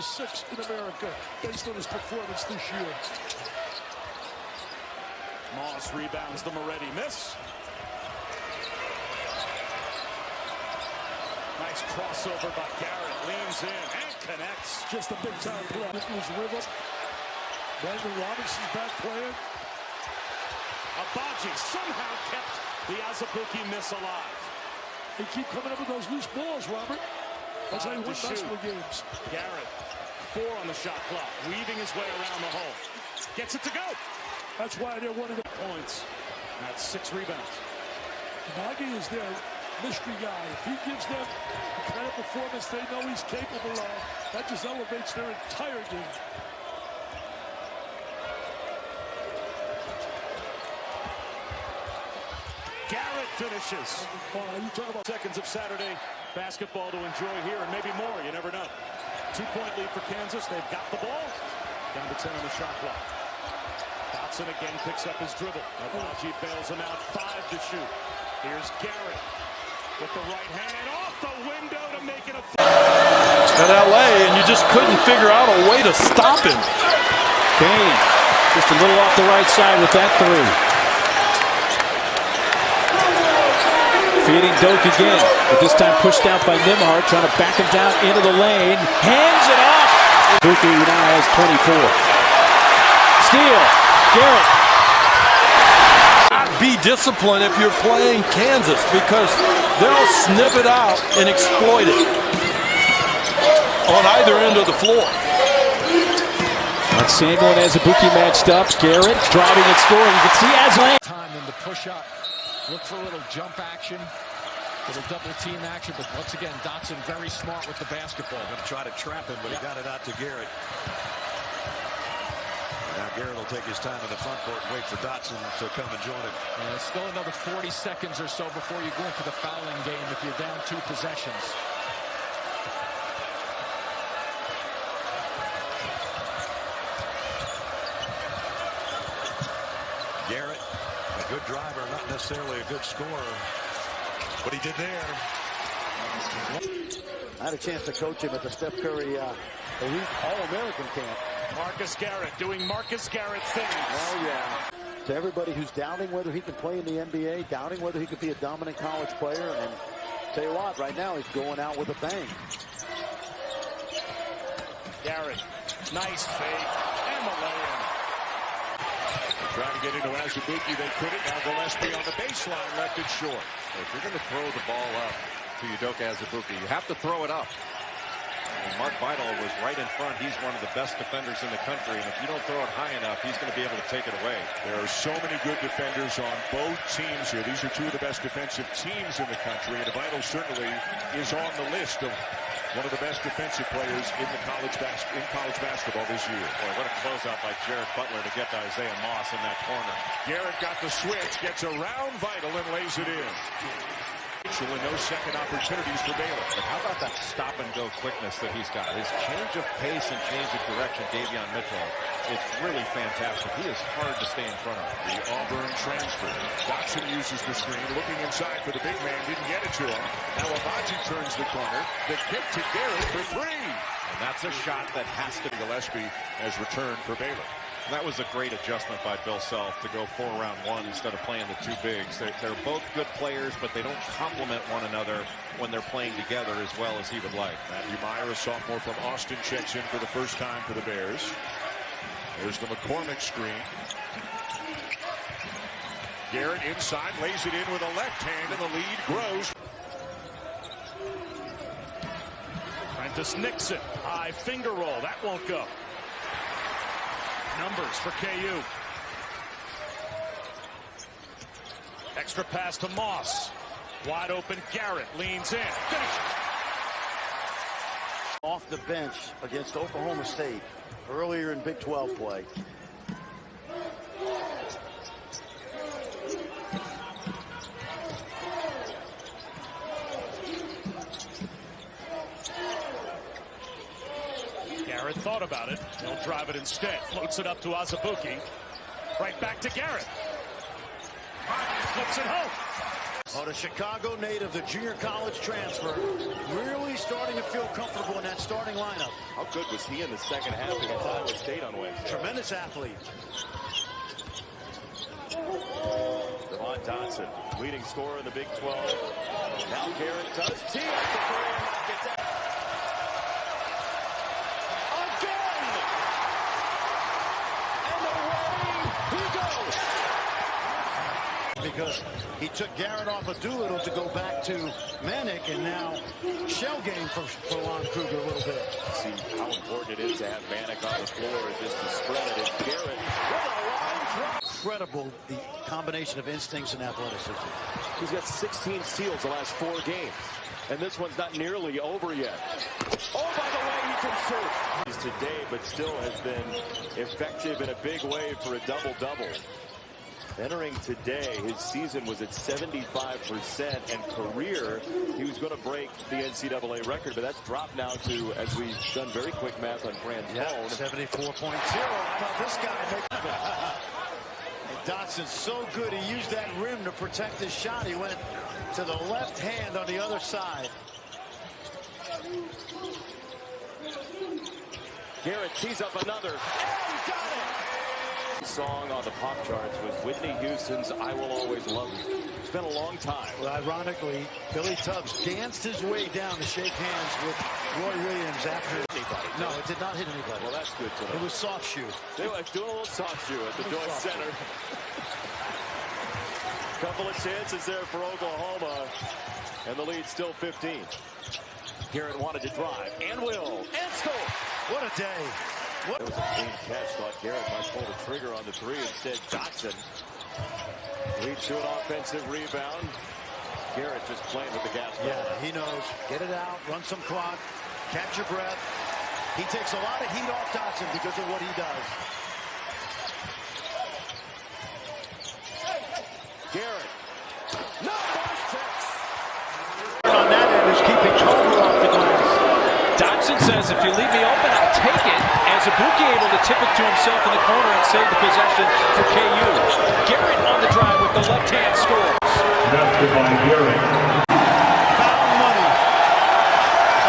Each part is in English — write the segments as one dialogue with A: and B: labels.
A: 6 in America based on his performance this year.
B: Moss rebounds the Moretti miss. Nice crossover by Garrett. Leans in and connects.
A: Just a big-time play. This was rhythm. Brandon Robinson's back playing.
B: Abaji somehow kept the Azubuike miss alive.
A: They keep coming up with those loose balls, Robert. That's how you win basketball games.
B: Garrett, 4 on the shot clock, weaving his way around the hole. Gets it to go.
A: That's why they're one of the
B: points. That's 6 rebounds.
A: Nagy is their mystery guy. If he gives them the kind of performance they know he's capable of, that just elevates their entire game.
B: Garrett finishes.
A: You talk about
B: seconds of Saturday basketball to enjoy here, and maybe more. You never know. 2-point lead for Kansas. They've got the ball. Down to 10 on the shot clock. Dotson again picks up his dribble. Abaji bails him out. 5 to shoot. Here's Garrett with the right hand off the window to make it a
C: at LA, and you just couldn't figure out a way to stop him.
D: Kane just a little off the right side with that 3. Feeding Doak again, but this time pushed out by Nembhard, trying to back him down into the lane. Hands it off. Buki now has 24. Steal. Garrett.
C: Be disciplined if you're playing Kansas, because they'll snip it out and exploit it on either end of the floor.
D: That's Samuel and Azubuike matched up. Garrett driving and scoring. You can see Aslan.
E: Time in the push up. Look for a little jump action, little double team action, but once again, Dotson very smart with the basketball.
F: Going to try to trap him, but he got it out to Garrett. Now Garrett will take his time in the front court and wait for Dotson to come and join him.
E: And it's still another 40 seconds or so before you go into the fouling game if you're down 2 possessions.
F: Garrett, a good driver, not necessarily a good scorer. What he did there.
G: I had a chance to coach him at the Steph Curry Elite All-American camp.
B: Marcus Garrett doing Marcus Garrett things.
G: Oh, yeah. To everybody who's doubting whether he can play in the NBA, doubting whether he could be a dominant college player, and tell you what, right now he's going out with a bang.
B: Garrett, nice fake, and the lay-in.
H: Trying to get into Azubuike, they couldn't. Now Gillespie on the baseline, left it short.
I: If you're going to throw the ball up to Udoka Azubuike, you have to throw it up. And Mark Vidal was right in front. He's one of the best defenders in the country, and if you don't throw it high enough, he's going to be able to take it away.
H: There are so many good defenders on both teams here. These are 2 of the best defensive teams in the country, and Vidal certainly is on the list of one of the best defensive players in the college basketball this year.
I: Boy, what a closeout by Jared Butler to get to Isaiah Moss in that corner.
H: Garrett got the switch, gets around Vidal and lays it in. Actually, no second opportunities for Baylor.
I: But how about that stop-and-go quickness that he's got? His change of pace and change of direction, Davion Mitchell, it's really fantastic. He is hard to stay in front of.
H: The Auburn transfer. Dotson uses the screen, looking inside for the big man, didn't get it to him. Now Abaji turns the corner. The kick to Garrett for 3.
I: And that's a shot that has to be.
H: Gillespie has returned for Baylor.
I: And that was a great adjustment by Bill Self to go 4 around 1 instead of playing the 2 bigs. They're both good players, but they don't complement one another when they're playing together as well as he would like.
H: Matthew Meyer, a sophomore from Austin, checks in for the first time for the Bears. There's the McCormick screen. Garrett inside, lays it in with a left hand, and the lead grows.
B: Prentice Nixon, high finger roll. That won't go. Numbers for KU. Extra pass to Moss. Wide open Garrett leans in. Finish.
G: Off the bench against Oklahoma State earlier in Big 12 play.
B: Garrett thought about it. He'll drive it instead. Floats it up to Azubuike. Right back to Garrett. Flips it home.
G: Oh, the Chicago native, the junior college transfer, really starting to feel comfortable in that starting lineup.
J: How good was he in the second half against Iowa State on Wednesday?
G: Tremendous athlete.
J: Devon Dotson, leading scorer in the Big 12. Now Garrett does tee up the three and knock it down. Again! And away he goes!
G: Because he took Garrett off of Doolittle to go back to Manick, and now shell game for Lon Kruger a little bit.
J: See how important it is to have Manick on the floor just to spread it. And Garrett with a line drop.
G: Incredible, the combination of instincts and athleticism.
J: He's got 16 steals the last 4 games. And this one's not nearly over yet. Oh, by the way, he can shoot. He's today, but still has been effective in a big way for a double-double. Entering today, his season was at 75%, and career, he was going to break the NCAA record, but that's dropped now to, as we've done very quick math on Fran's phone,
G: 74.0. How about this guy? And Dotson's so good, he used that rim to protect his shot. He went to the left hand on the other side.
J: Garrett tees up another, and got it! Song on the pop charts was Whitney Houston's I Will Always Love You. It's been a long time.
G: Well, ironically, Billy Tubbs danced his way down to shake hands with Roy Williams after.
J: Anybody?
G: No, it did not hit anybody.
J: Well, that's good to know.
G: It was soft shoe.
J: They were doing a little soft shoe at the Joint Center. Couple of chances there for Oklahoma, and the lead still 15. Garrett wanted to drive, and will, and score.
G: What a day.
J: It was a clean catch. Thought Garrett might pull the trigger on the three. Instead, Dotson leads to an offensive rebound. Garrett just playing with the gas pedal.
G: Yeah, he knows. Get it out, run some clock, catch your breath. He takes a lot of heat off Dotson because of what he does.
J: Garrett, number 6.
G: On that end is keeping Culver off the glass.
D: Dotson says, if you leave me open, I'll take it. As Ibuki able to tip it to himself in the corner and save the possession for KU. Garrett on the drive with the left hand scores.
K: Drafted by Garrett.
G: Found money.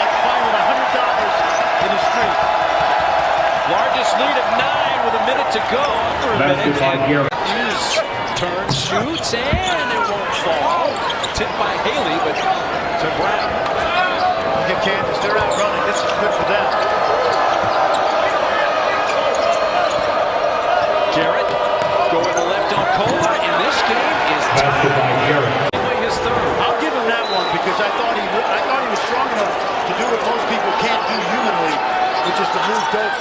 G: Like finding $100 in the street.
D: Largest lead of 9 with a minute to go.
K: Drafted by Garrett.
D: Turns, shoots, and it won't fall. Tipped by Haley, but to Brown.
G: Look at Kansas. They're out running. This is good for them.
D: Garrett going to left on Cola, and this game is tied. His third.
G: I'll give him that one because I thought he was strong enough to do what most people can't do humanly, which is to move Doak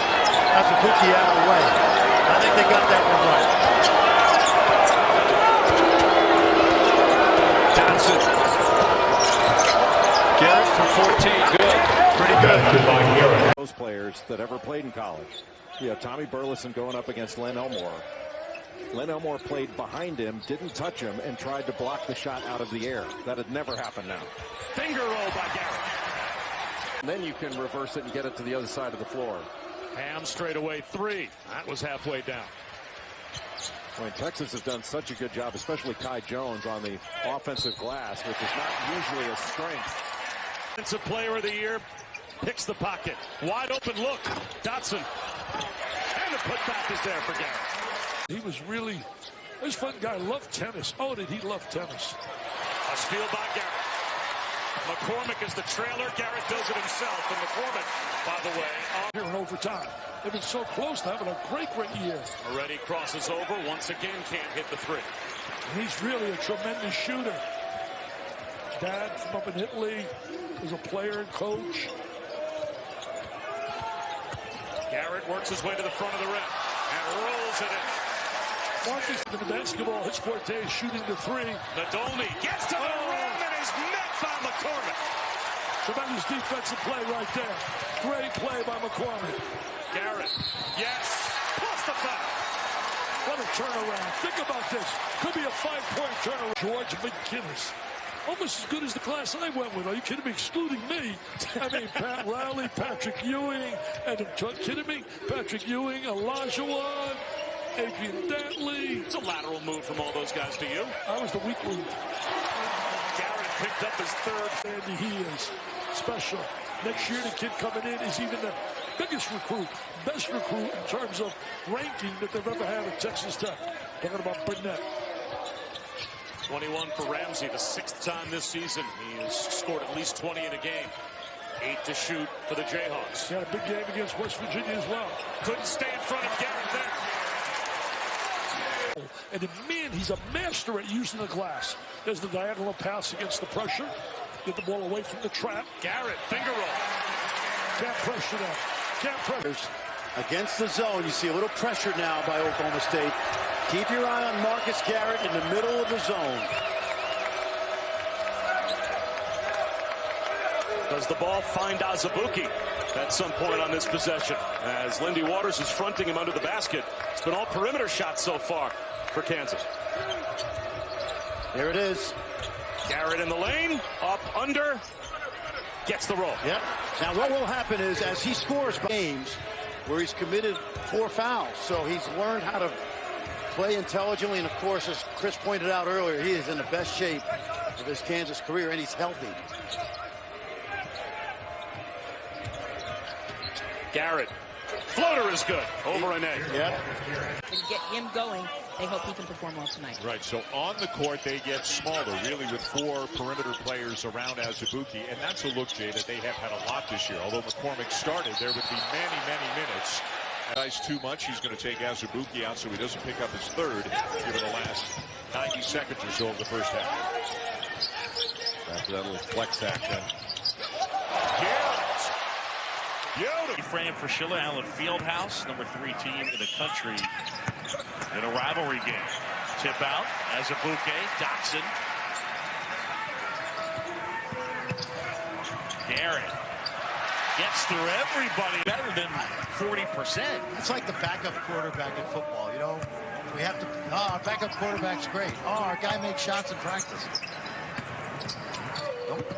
G: as a Ibuki out of the way. I think they got that one right.
D: Dotson. Garrett from 14. Good.
G: Pretty good.
I: Those players that ever played in college. You have Tommy Burleson going up against Len Elmore. Len Elmore played behind him, didn't touch him, and tried to block the shot out of the air. That had never happened now.
B: Finger roll by Garrett.
I: And then you can reverse it and get it to the other side of the floor.
B: Ham straightaway 3. That was halfway down.
I: I mean, Texas has done such a good job, especially Kai Jones on the offensive glass, which is not usually a strength.
B: Defensive player of the year picks the pocket. Wide open look. Dotson. And the putback is there for Garrett.
A: He was really, this fun guy loved tennis. Oh, did he love tennis?
B: A steal by Garrett. McCormick is the trailer. Garrett does it himself. And McCormick, by the way,
A: Here in overtime. They've been so close to having a great year.
B: already crosses over. Once again, can't hit the 3.
A: And he's really a tremendous shooter. Dad from up in Italy was a player and coach.
B: Garrett works his way to the front of the rim and rolls it in.
A: Marcus in the basketball, his forte is shooting the 3.
B: Nadolny gets to the rim and is met by McCormick.
A: Tremendous defensive play right there. Great play by McCormick.
B: Garrett, yes, plus the foul.
A: What a turnaround. Think about this. Could be a 5-point turnaround. George McGinnis. Almost as good as the class I went with. Are you kidding me? Excluding me. I mean, Pat Riley, Patrick Ewing, and are you kidding me? Patrick Ewing, Olajuwon, Adrian Dantley.
B: It's a lateral move from all those guys to you.
A: I was the weak link.
B: picked up his third.
A: And he is special. Next year, the kid coming in is even the biggest recruit, best recruit in terms of ranking that they've ever had at Texas Tech. Talking about Burnett.
B: 21 for Ramsey, the 6th time this season. He has scored at least 20 in a game. 8 to shoot for the Jayhawks.
A: He had a big game against West Virginia as well.
B: Couldn't stay in front of Garrett there.
A: And then, man, he's a master at using the glass. There's the diagonal pass against the pressure. Get the ball away from the trap.
B: Garrett, finger roll.
A: Can't pressure that. Can't pressure.
G: Against the zone, you see a little pressure now by Oklahoma State. Keep your eye on Marcus Garrett in the middle of the zone.
B: Does the ball find Azubuike at some point on this possession? As Lindy Waters is fronting him under the basket. It's been all perimeter shots so far for Kansas.
G: There it is.
B: Garrett in the lane, up, under, gets the roll.
G: Yep. Now what will happen is as he scores games where he's committed 4 fouls, so he's learned how to play intelligently, and of course, as Chris pointed out earlier, he is in the best shape of his Kansas career, and he's healthy.
B: Garrett, floater is good, over an egg.
G: Yep.
L: And get him going. They hope he can perform well tonight.
H: Right, so on the court, they get smaller, really, with 4 perimeter players around Azubuike, and that's a look, Jay, that they have had a lot this year. Although McCormick started, there would be many, many minutes. Ice too much, he's going to take Azubuike out so he doesn't pick up his third, given the last 90 seconds or so of the first half. After that little flex action.
M: Beautiful frame for Schiller. Allen Fieldhouse, number 3 team in the country in a rivalry game. Tip out, Azubuike, Dotson. Garrett gets through everybody better than 40%.
G: It's like the backup quarterback in football, you know. We have to, our backup quarterback's great. Our guy makes shots in practice.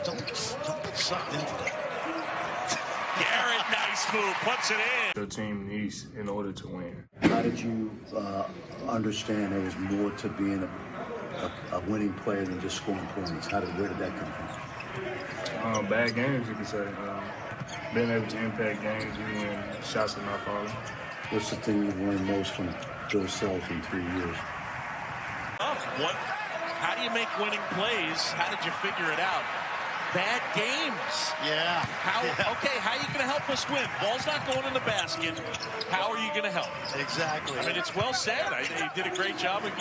G: Don't get sucked into that.
M: Garrett, nice move, puts it in.
K: The team needs in order to win.
N: How did you understand there was more to being a winning player than just scoring points? Where did that come from?
K: Bad games, you could say. Being able to impact games, even when shots are not falling.
N: What's the thing you've learned most from Bill Self in 3 years?
M: How do you make winning plays? How did you figure it out? Bad games.
G: Yeah.
M: Okay, how are you going to help us win? Ball's not going in the basket. How are you going to help?
G: Exactly.
M: I mean, it's well said. He did a great job of,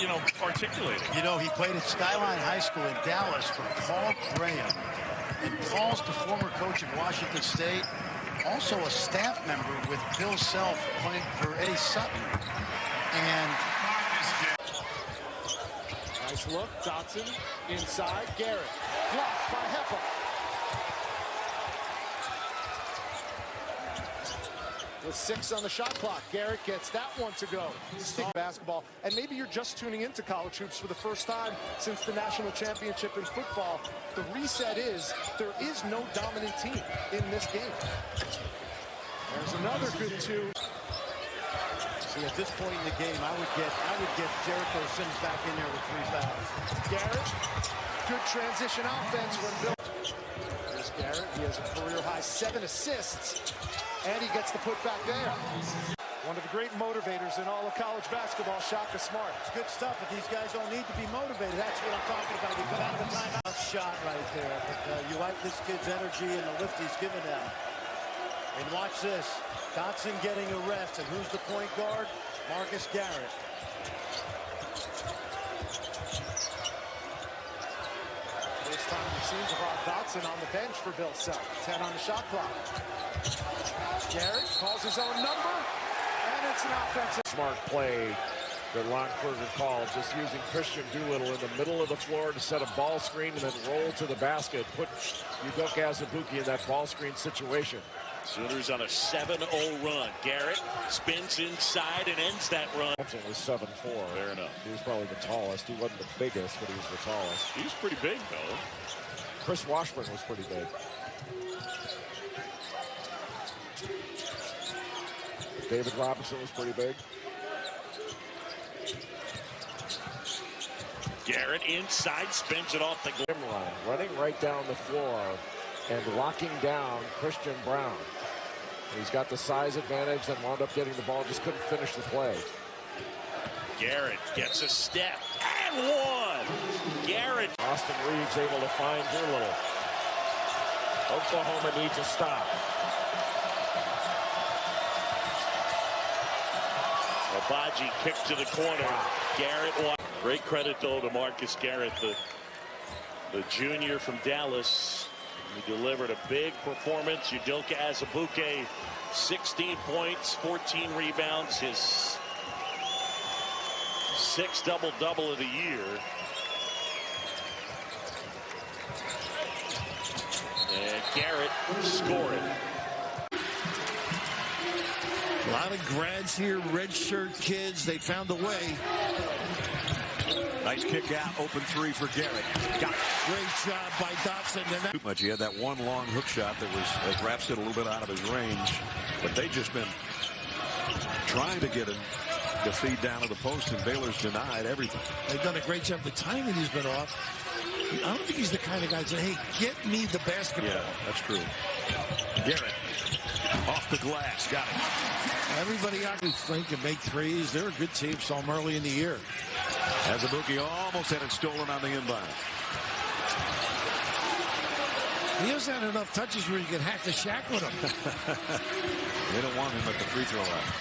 M: articulating.
G: You know, he played at Skyline High School in Dallas for Paul Graham. And Paul's the former coach at Washington State, also a staff member with Bill Self playing for Eddie Sutton. And
E: nice look, Dotson inside, Garrett. Blocked by Hepa. With 6 on the shot clock, Garrett gets that one to go. Stick basketball, and maybe you're just tuning into college hoops for the first time since the national championship in football. The reset is there is no dominant team in this game. There's another good 2.
G: See, at this point in the game, I would get Jericho Sims back in there with 3 fouls.
E: Garrett, good transition offense when Bill. Here's Garrett. He has a career-high 7 assists, and he gets the putback there. One of the great motivators in all of college basketball, Shaka Smart.
G: It's good stuff, but these guys don't need to be motivated. That's what I'm talking about. You come out of the timeout shot right there. But you like this kid's energy and the lift he's giving them. And watch this. Dotson getting a rest. And who's the point guard? Marcus Garrett.
E: First time we've seen Javon Dotson on the bench for Bill Self. 10 on the shot clock. Garrett calls his own number, and it's an offensive.
O: Smart play that Lockberger called, just using Christian Doolittle in the middle of the floor to set a ball screen and then roll to the basket. Put Udoka Azubuike in that ball screen situation.
M: Sooners on a 7-0 run. Garrett spins inside and ends that run.
O: Thompson was 7'4".
M: Fair enough.
O: He was probably the tallest. He wasn't the biggest, but he was the tallest.
M: He was pretty big, though.
O: Chris Washburn was pretty big. David Robinson was pretty big.
M: Garrett inside, spins it off the
O: line, running right down the floor and locking down Christian Brown. He's got the size advantage and wound up getting the ball, just couldn't finish the play.
M: Garrett gets a step and one. Garrett.
O: Austin Reeves able to find Doolittle. Oklahoma needs a stop.
M: Abaji kick to the corner. Garrett. Great credit though to Marcus Garrett, the junior from Dallas. He delivered a big performance. Udoka Azubuike, 16 points, 14 rebounds, his 6th double-double of the year. And Garrett scoring.
P: A lot of grads here, redshirt kids. They found a way.
F: Nice kick out, open three for Garrett. Got it.
P: Great job by Dotson.
F: Too much. He had that one long hook shot that was, as Rapp said, a little bit out of his range. But they've just been trying to get him to feed down to the post, and Baylor's denied everything.
P: They've done a great job. The timing has been off. I don't think he's the kind of guy that, hey, get me the basketball.
F: Yeah, that's true. Garrett off the glass. Got it.
P: Everybody out there think and make threes. They're a good team. Saw them early in the year.
F: Azubuike almost had it stolen on the inbound.
P: He hasn't had enough touches where you can hack the shack with him.
F: They don't want him at the free throw line.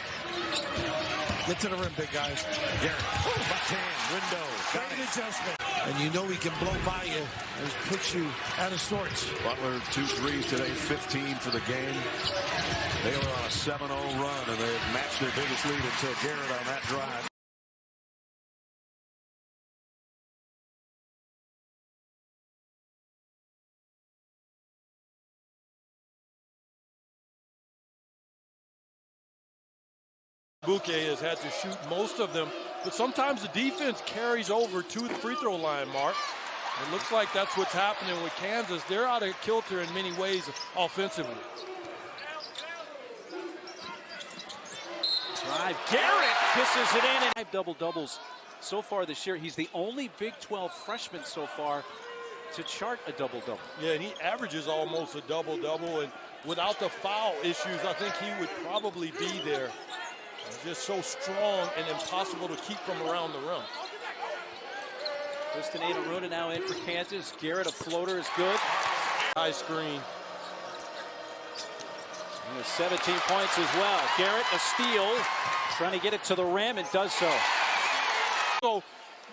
P: Get to the rim, big guys.
F: Garrett, backhand, window.
P: Great adjustment. And you know he can blow by you and puts you out of sorts.
F: Butler 2 threes today, 15 for the game. Baylor on a 7-0 run, and they've matched their biggest lead until Garrett on that drive.
C: Azubuike has had to shoot most of them, but sometimes the defense carries over to the free throw line, Mark. It looks like that's what's happening with Kansas. They're out of kilter in many ways offensively.
D: Drive. Garrett kisses it in. And 5 double-doubles so far this year. He's the only Big 12 freshman so far to chart a double-double.
C: Yeah, and he averages almost a double-double, and without the foul issues, I think he would probably be there. He's just so strong and impossible to keep from around the rim.
D: Kristen Aruna now in for Kansas. Garrett, a floater is good.
C: High screen.
D: And 17 points as well. Garrett, a steal. Trying to get it to the rim and does so.
C: So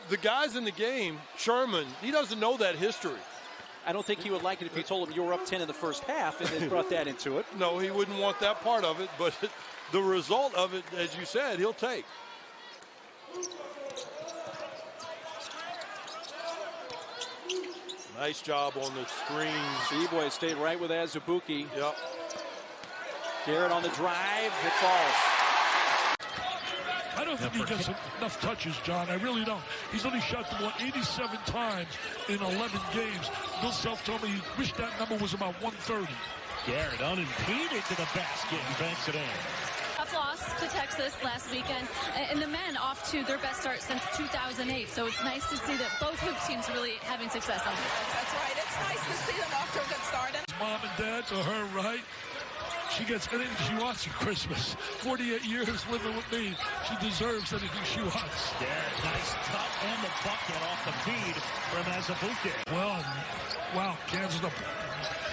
C: the guys in the game, Sherman, he doesn't know that history.
D: I don't think he would like it if you told him you were up 10 in the first half and then brought that into it.
C: No, he wouldn't want that part of it, but the result of it, as you said, he'll take. Nice job on the screens.
D: B-boy stayed right with Azubuike.
C: Yep.
D: Garrett on the drive. It falls.
A: I don't think he gets enough touches, John. I really don't. He's only shot the ball 87 times in 11 games. Bill Self told me he wished that number was about 130.
M: Garrett unimpeded to the basket and banks it in.
Q: Tough loss to Texas last weekend, and the men off to their best start since 2008. So it's nice to see that both hoop teams are really having success on it.
R: That's right. It's nice to see them off to a good start.
A: Mom and dad, to her right, she gets anything she wants at Christmas. 48 years living with me. She deserves anything she wants.
M: Garrett, nice cut and the bucket off the feed from Azubuike.
A: Well, wow, Kansas up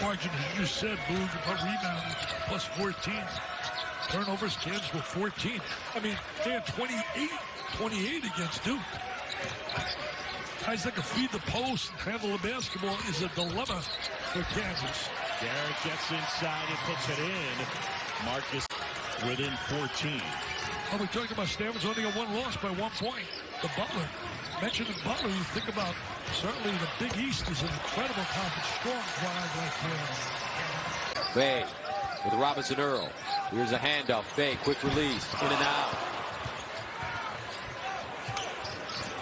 A: margin, as you said, Boog, rebounding plus 14. Turnovers, Kansas with 14. I mean, they had 28 against Duke. Guys that can feed the post and handle the basketball is a dilemma for Kansas.
M: Garrett gets inside and puts it in. Marcus within 14.
A: Oh, we're talking about Stanford's only got one loss by 1 point. The Butler. Mentioning Butler, you think about certainly the Big East is an incredible conference. Strong drive right there.
S: Bay with Robinson Earl. Here's a handoff. Bay, quick release. In and out.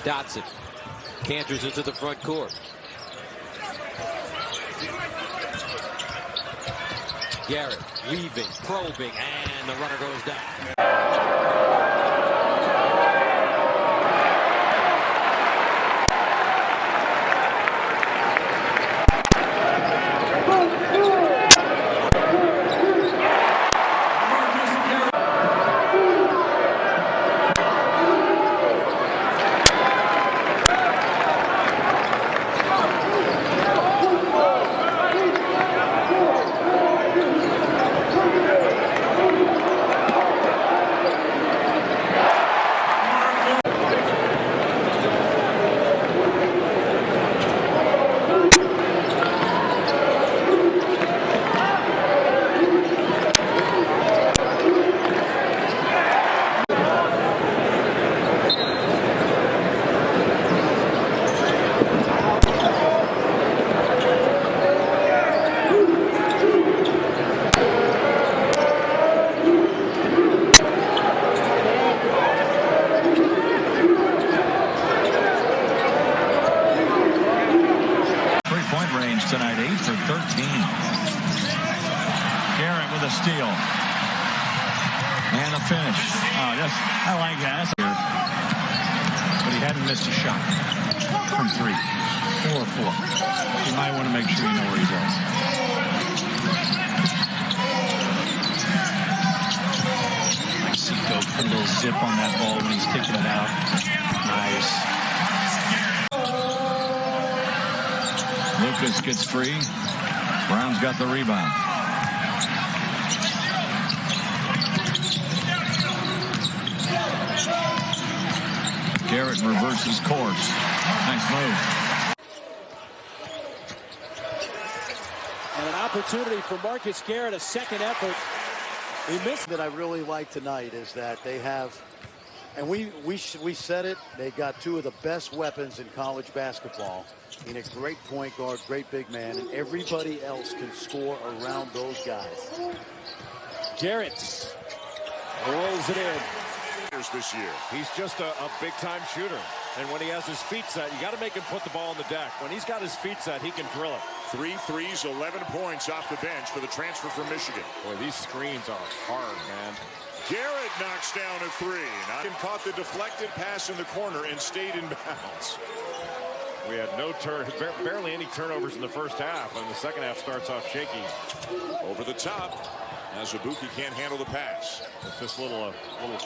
S: Dotson canters into the front court. Garrett weaving, probing, and the runner goes down.
T: steal. And a finish. Oh, I like that. But he hadn't missed a shot from 3. 4 or 4. You might want to make sure you know where he's at. I see Doak put a little zip on that ball when he's kicking it out. Nice. Lucas gets free. Brown's got the rebound. Garrett reverses course. Nice move.
D: And an opportunity for Marcus Garrett, a second effort.
G: We missed that I really like tonight is that they have, and we said it, they got 2 of the best weapons in college basketball. In a great point guard, great big man, and everybody else can score around those guys.
D: Garrett rolls it in.
O: This year. He's just a big-time shooter. And when he has his feet set, you got to make him put the ball on the deck. When he's got his feet set, he can drill it.
H: 3 threes, 11 points off the bench for the transfer from Michigan.
O: Boy, these screens are hard, man.
H: Garrett knocks down a 3. Not caught the deflected pass in the corner and stayed in bounds.
O: We had barely any turnovers in the first half, and the second half starts off shaky.
H: Over the top. Azubuike can't handle the pass.
O: It's this little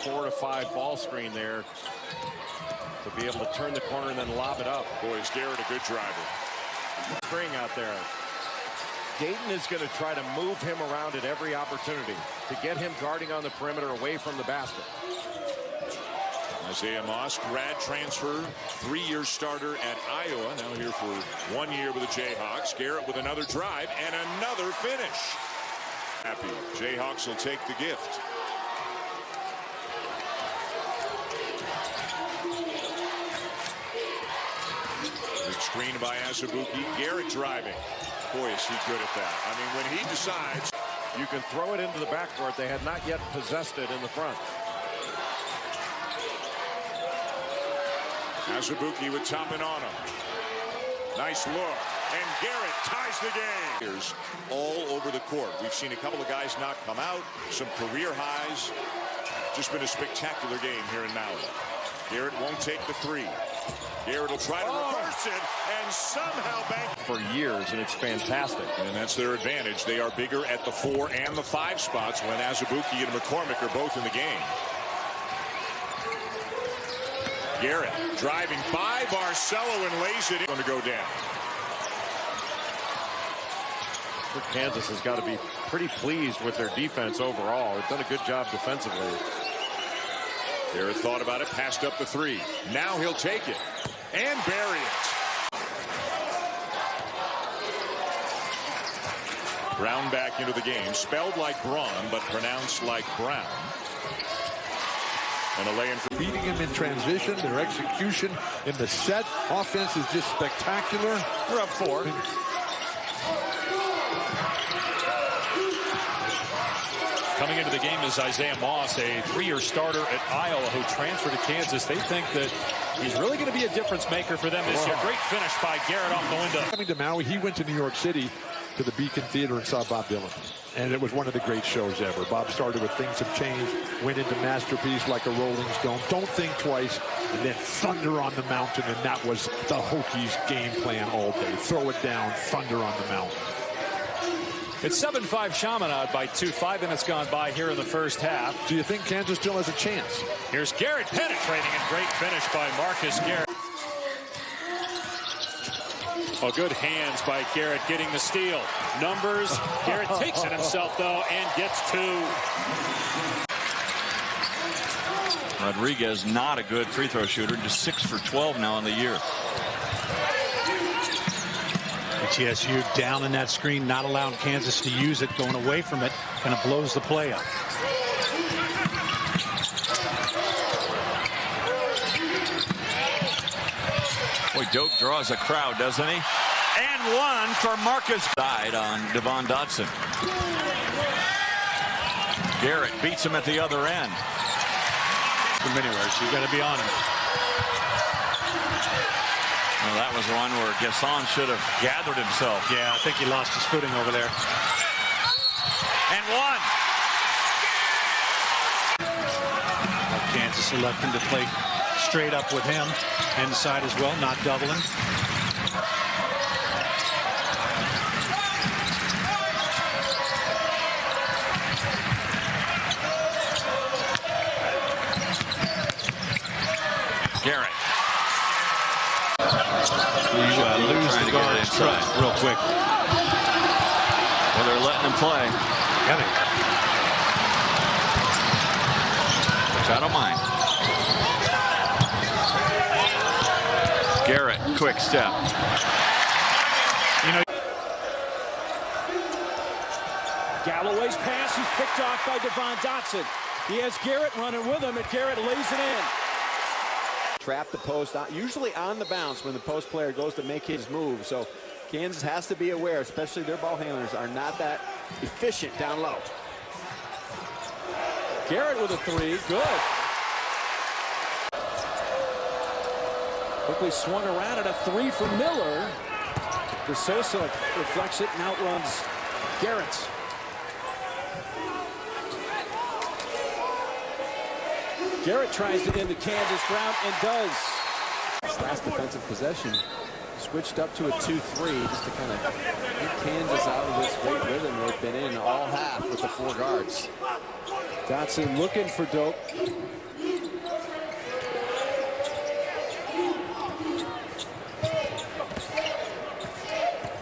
O: 4 to 5 ball screen there to be able to turn the corner and then lob it up.
H: Boy, is Garrett a good driver.
O: String out there. Dayton is going to try to move him around at every opportunity to get him guarding on the perimeter away from the basket.
H: Isaiah Moss, grad transfer, 3-year starter at Iowa. Now here for 1 year with the Jayhawks. Garrett with another drive and another finish. Happy. Jayhawks will take the gift. Big screen by Azubuike. Garrett driving. Boy, is he good at that. I mean, when he decides.
O: You can throw it into the backcourt. They had not yet possessed it in the front.
H: Azubuike with Toppin on him. Nice look. And Garrett ties the game. Here's all over the court. We've seen a couple of guys not come out. Some career highs. Just been a spectacular game here in Maui. Garrett won't take the 3. Garrett will try to reverse it and somehow bank.
O: For years, and it's fantastic.
H: And that's their advantage. They are bigger at the 4 and the 5 spots when Azubuike and McCormick are both in the game. Garrett driving by Barcelo and lays it in. Going to go down.
O: Kansas has got to be pretty pleased with their defense overall. They've done a good job defensively.
H: Garrett thought about it, passed up the 3. Now he'll take it and bury it. Brown back into the game, spelled like Braun, but pronounced like Brown. And a lay-in for
U: beating him in transition. Their execution in the set offense is just spectacular.
B: They're up 4. Coming into the game is Isaiah Moss, a 3-year starter at Iowa who transferred to Kansas. They think that he's really going to be a difference maker for them this year. Great finish by Garrett off the window.
U: Coming to Maui, he went to New York City to the Beacon Theater and saw Bob Dylan. And it was one of the great shows ever. Bob started with Things Have Changed, went into Masterpiece like a Rolling Stone, Don't Think Twice, and then Thunder on the Mountain, and that was the Hokies' game plan all day. Throw it down, Thunder on the Mountain.
B: It's 7-5 Chaminade by 2. 5 minutes gone by here in the first half.
U: Do you think Kansas still has a chance?
B: Here's Garrett penetrating, and great finish by Marcus Garrett. Oh, good hands by Garrett getting the steal. Numbers. Garrett takes it himself, though, and gets 2.
T: Rodriguez, not a good free throw shooter, just 6 for 12 now in the year.
V: TSU down in that screen, not allowing Kansas to use it, going away from it, and it blows the play up.
T: Boy, Doak draws a crowd, doesn't he? And one for Marcus. Side on Devon Dotson. Garrett beats him at the other end.
V: From anywhere, so you got to be on him.
T: Well, that was one where Gasson should have gathered himself.
V: Yeah, I think he lost his footing over there.
T: And one.
V: Kansas electing to play straight up with him. Inside as well, not doubling.
S: Garrett.
V: Lose the guard inside real quick.
S: Well, they're letting him play.
V: Got it.
S: Which I don't mind. Garrett, quick step.
D: Galloway's pass is picked off by Devon Dotson. He has Garrett running with him, and Garrett lays it in.
I: Trap the post, usually on the bounce when the post player goes to make his move. So Kansas has to be aware, especially their ball handlers are not that efficient down low.
D: Garrett with a three, good. Quickly swung around at a three for Miller. DeSosa reflects it and outruns Garrett. Garrett tries to end the Kansas route and does.
I: This last defensive possession switched up to a 2-3 just to kind of get Kansas out of this great rhythm they've been in all half with the 4 guards.
D: Dotson looking for Doak.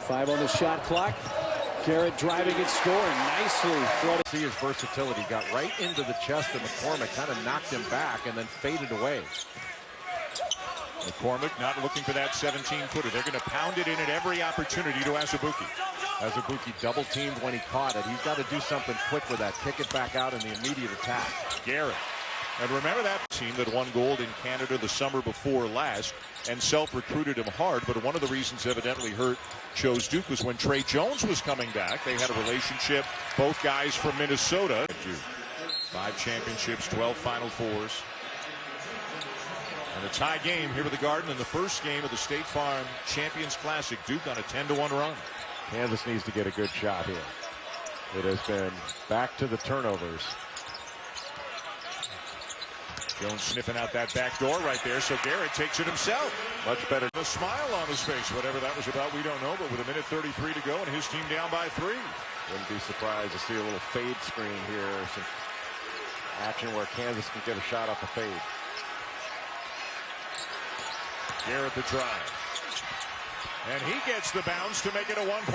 D: Five on the shot clock. Garrett driving and scoring nicely.
O: See his versatility. Got right into the chest of McCormick, kind of knocked him back and then faded away.
H: McCormick not looking for that 17-footer. They're going to pound it in at every opportunity to Azubuike.
O: Azubuike double teamed when he caught it. He's got to do something quick with that. Kick it back out in the immediate attack.
H: Garrett. And remember that team that won gold in Canada the summer before last and self-recruited him hard, but one of the reasons evidently Hurt chose Duke was when Trey Jones was coming back. They had a relationship, both guys from Minnesota. 5 championships, 12 Final Fours. And a tie game here at the Garden in the first game of the State Farm Champions Classic. Duke on a 10-1 run.
O: Kansas needs to get a good shot here. It has been back to the turnovers.
H: Jones sniffing out that back door right there, so Garrett takes it himself.
O: Much better.
H: A smile on his face, whatever that was about, we don't know, but with a minute 33 to go and his team down by 3.
O: Wouldn't be surprised to see a little fade screen here. Some action where Kansas can get a shot off the fade.
H: Garrett the drive. And he gets the bounce to make it a 1-point.